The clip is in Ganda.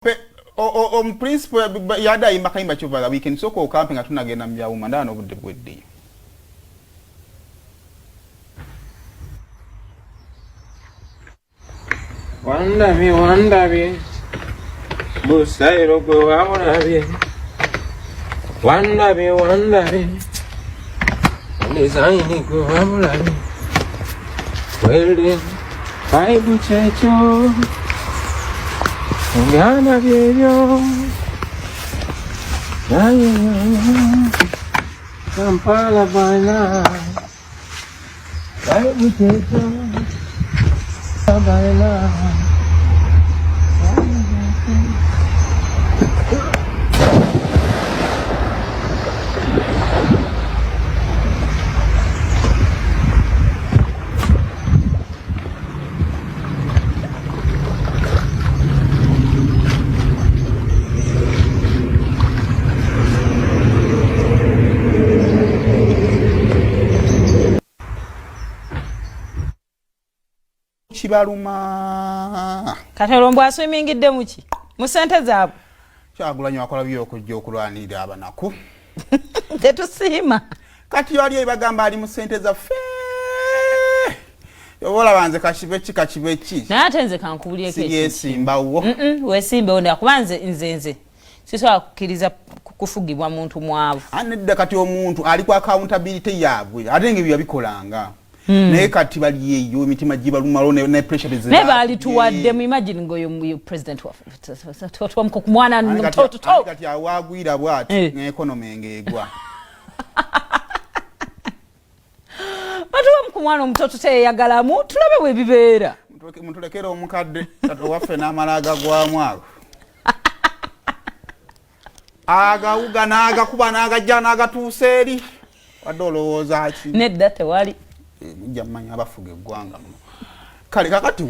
Principle yada imbakayimba chovala weekend soko camping atunagenda mbyawuma ndano budde bwedde Wandabi busairo gwe wamulabi wandabi design gwe wamulabi welde Bible checho Ngana byo Kampala bana Bible checho bana Kibaluma Katalombo aswimingidde muki mu sente zaabwe Kyagulanyo akola byo okujja okulwanirira abanaku tetusiima kati yali ebagamba ali mu sente zaffe yobola banze kachibeki natenze kankubulye ke yesimbawo wesimbe onda kubanze nzenze siswa kukiriza kufugibwa muntu mwavu anedda kati omuntu ali kwa accountability yabwe atenge bya bikolanga naye kati bali eyo emitima gibaluma ne pressure zina ne bali tuwadde mu imagine ngoyo president wa twamko kumwana mtoto kati awagwira bwati ne economy engegwa Watu kumwana mtoto te yagalamu tulabe we bibeera mutulekera omukadde kati waffe n'amalaga gwa mwako agauga naga kuba naga jana agatuuseri wadolowooza ki nedda tewali mujja mmanya abafuga eggwanga kale kakati